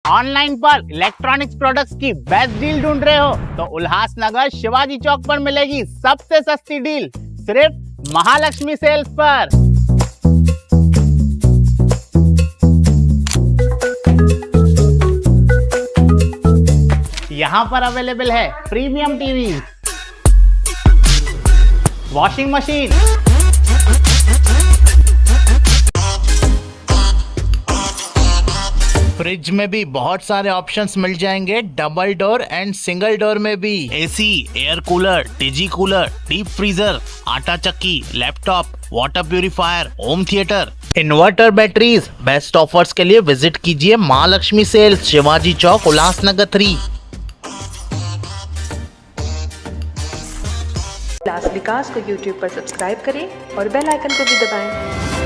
Online पर electronics products की best deal ढूंढ रहे हो तो उल्लासनगर शिवाजी चौक पर मिलेगी सबसे सस्ती डील, सिर्फ महालक्ष्मी सेल्स पर। यहाँ पर अवेलेबल है premium TV, washing machine, fridge में भी बहुत सारे ऑप्शंस मिल जाएंगे, double door and single door में भी। एसी, एयर कूलर, डिजी कूलर, डीप फ्रीजर, आटा चक्की, laptop, water purifier, home theatre, inverter, batteries. Best offers के लिए विजिट कीजिए महालक्ष्मी सेल्स, शिवाजी चौक, उल्लासनगर 3। उल्लास विकास को YouTube पर सब्सक्राइब करें और बेल आइकन को भी दबाएं।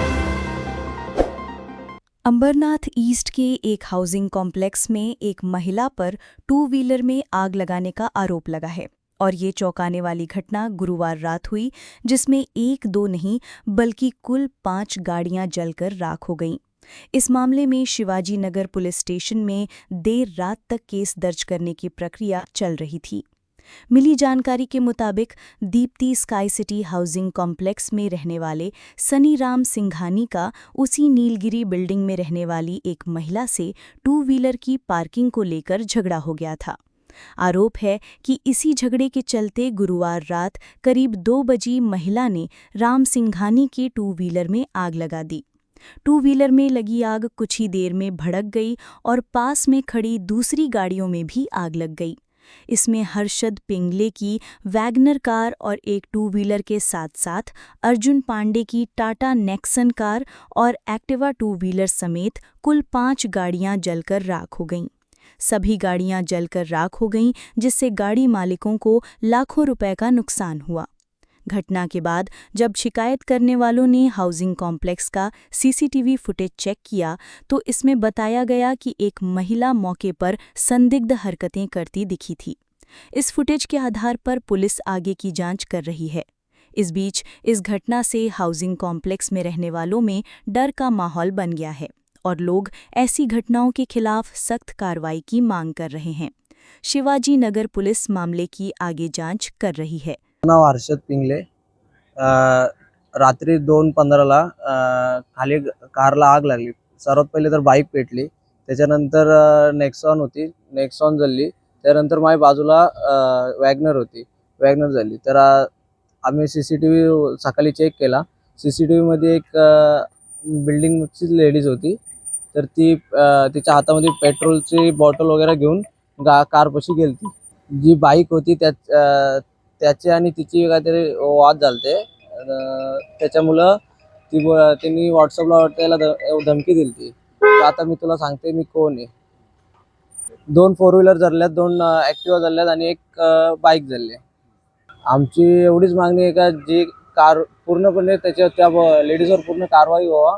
अंबरनाथ ईस्ट के एक हाउसिंग कॉम्प्लेक्स में एक महिला पर 2 व्हीलर में आग लगाने का आरोप लगा है और ये चौंकाने वाली घटना गुरुवार रात हुई, जिसमें 1-2 नहीं बल्कि कुल 5 गाड़ियां जलकर राख हो गईं। इस मामले में शिवाजी नगर पुलिस स्टेशन में देर रात तक केस दर्ज करने की प्रक्रिया चल रही थी। मिली जानकारी के मुताबिक Deepti Sky city housing complex में रहने वाले सनी राम सिंघानी का उसी नीलगिरी बिल्डिंग में रहने वाली एक महिला से 2 व्हीलर की पार्किंग को लेकर झगड़ा हो गया था। आरोप है कि इसी झगड़े के चलते गुरुवार रात करीब 2 बजे महिला ने राम सिंघानी के 2 व्हीलर में आग लगा दी। 2 व्हीलर में लगी आग कुछ ही देर में भड़क गई और पास में खड़ी दूसरी गाड़ियों में भी आग लग गई। इसमें हर्षद पिंगले की वैगनर कार और एक 2 व्हीलर के साथ साथ अर्जुन पांडे की टाटा नेक्सन कार और एक्टिवा 2 व्हीलर समेत कुल 5 गाड़ियां जलकर राख हो गईं। सभी गाड़ियां जलकर राख हो गईं, जिससे गाड़ी मालिकों को लाखों रुपए का नुकसान हुआ। घटना के बाद जब शिकायत करने वालों ने हाउसिंग कॉम्प्लेक्स का सीसीटीवी फुटेज चेक किया तो इसमें बताया गया कि एक महिला मौके पर संदिग्ध हरकतें करती दिखी थी। इस फुटेज के आधार पर पुलिस आगे की जांच कर रही है। इस बीच इस घटना से हाउसिंग कॉम्प्लेक्स में रहने वालों में डर का माहौल बन गया है और लोग ऐसी घटनाओं के खिलाफ सख्त कार्रवाई की मांग कर रहे हैं। शिवाजी नगर पुलिस मामले की आगे जांच कर रही है। नाव हर्षद पिंगले। रात्री 2:15ला खाली कारला आग लागली। सर्वात पहिले तर बाईक पेटली, त्याच्यानंतर नेक्सॉन होती, नेक्सॉन जळली, त्यानंतर माझ्या बाजूला वॅगनर होती, वॅगनर जळली। तर आम्ही सीसीटीव्ही सकाळी चेक केला। सीसीटीव्ही मध्ये एक बिल्डिंगची लेडीज होती, तर ती तिच्या हातामध्ये पेट्रोलची बॉटल वगैरे घेऊन कारपाशी गेलती। जी बाईक होती त्याची आणि तिची काहीतरी वाद झालते, त्याच्यामुळं त्यांनी व्हॉट्सअपला त्याला धमकी दिली। आता मी तुला सांगते मी कोण आहे। 2 4 व्हीलर जळल्यात, 2 ॲक्टिवा जळल्यात आणि एक बाईक जळली। आमची एवढीच मागणी आहे का जी कार पूर्णपणे त्या लेडीजवर पूर्ण कारवाई व्हावा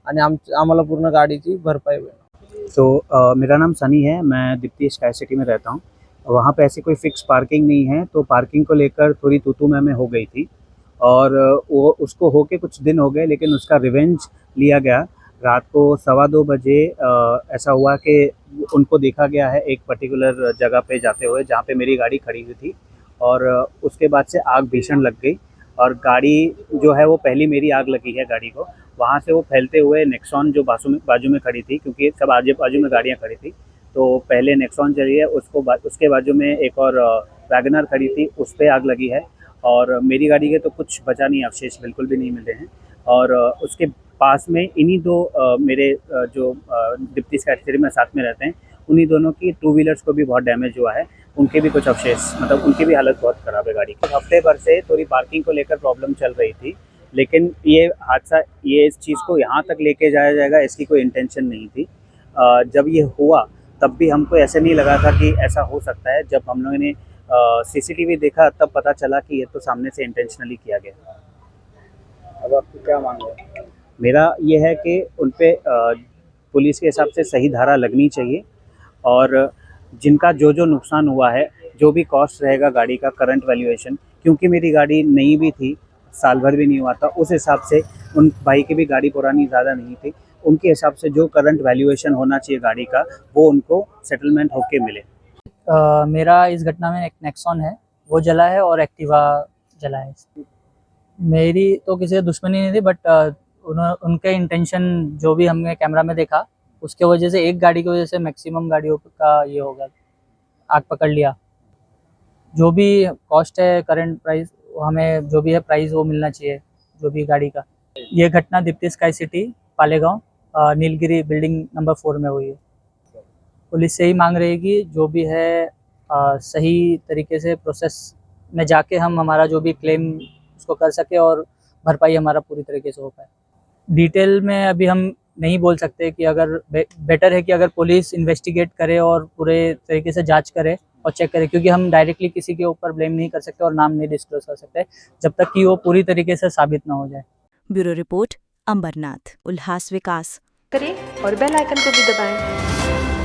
आणि आम्हाला पूर्ण गाडीची भरपाई मिळेल। तो मेरा नाम सनी है, मैं दीप्ति स्काई सिटी में रहता हूँ। वहाँ पे ऐसी कोई फिक्स पार्किंग नहीं है, तो पार्किंग को लेकर थोड़ी तू मैं हो गई थी और वो उसको होके कुछ दिन हो गए, लेकिन उसका रिवेंज लिया गया। रात को 2:15 बजे ऐसा हुआ कि उनको देखा गया है एक पर्टिकुलर जगह पे जाते हुए जहाँ पे मेरी गाड़ी खड़ी हुई थी और उसके बाद से आग भीषण लग गई और गाड़ी जो है वो पहली मेरी आग लगी है गाड़ी को। वहाँ से वो फैलते हुए नेक्सॉन जो बाजू में खड़ी थी, क्योंकि सब बाजू में गाड़ियाँ खड़ी थी, तो पहले नेक्सॉन चली है, उसके बाजू में एक और वैगनर खड़ी थी, उस पर आग लगी है और मेरी गाड़ी के तो कुछ बचा नहीं, अवशेष बिल्कुल भी नहीं मिले हैं। और उसके पास में इन्हीं 2 मेरे जो दीप्ति स्काई सिटी में साथ में रहते हैं, उन्हीं दोनों की 2 व्हीलर्स को भी बहुत डैमेज हुआ है। उनके भी कुछ अवशेष, मतलब उनकी भी हालत बहुत ख़राब है गाड़ी की। हफ्ते भर से थोड़ी पार्किंग को लेकर प्रॉब्लम चल रही थी, लेकिन ये हादसा, ये इस चीज़ को यहाँ तक लेके जाया जाएगा इसकी कोई इंटेंशन नहीं थी। जब ये हुआ तब भी हमको ऐसे नहीं लगा था कि ऐसा हो सकता है। जब हम लोगों ने सीसीटीवी देखा तब पता चला कि ये तो सामने से इंटेंशनली किया गया। अब आपकी क्या मांग है? मेरा ये है कि उन पे पुलिस के हिसाब से सही धारा लगनी चाहिए और जिनका जो नुकसान हुआ है, जो भी कॉस्ट रहेगा गाड़ी का, करंट वैल्यूएशन, क्योंकि मेरी गाड़ी नई भी थी, साल भर भी नहीं हुआ था, उस हिसाब से उन भाई की भी गाड़ी पुरानी ज़्यादा नहीं थी, उनके हिसाब से जो करंट वैल्यूएशन होना चाहिए गाड़ी का वो उनको सेटलमेंट होके मिले। मेरा इस घटना में एक नेक्सॉन है, वो जला है और एक्टिवा जला है। मेरी तो किसी से दुश्मनी नहीं थी, बट उनके इंटेंशन जो भी हमने कैमरा में देखा उसके वजह से एक गाड़ी की वजह से मैक्सिमम गाड़ियों का ये हो गया, आग पकड़ लिया। जो भी कॉस्ट है, करंट प्राइस, हमें जो भी है प्राइस वो मिलना चाहिए जो भी गाड़ी का। ये घटना Deepti Sky City Palegaon Nilgiri building number 4 में हुई है। पुलिस से ही मांग रही है कि जो भी है सही तरीके से प्रोसेस में जाके हम हमारा जो भी क्लेम उसको कर सके और भरपाई हमारा पूरी तरीके से हो पाए। डिटेल में अभी हम नहीं बोल सकते कि अगर बेटर है कि अगर पुलिस इन्वेस्टिगेट करे और पूरे तरीके से जांच करे और चेक करे, क्योंकि हम डायरेक्टली किसी के ऊपर ब्लेम नहीं कर सकते और नाम नहीं डिस्क्लोज कर सकते जब तक कि वो पूरी तरीके से साबित ना हो जाए। Bureau report Ambernath. उल्हास विकास। करें और बेल आइकन को भी दबाएं।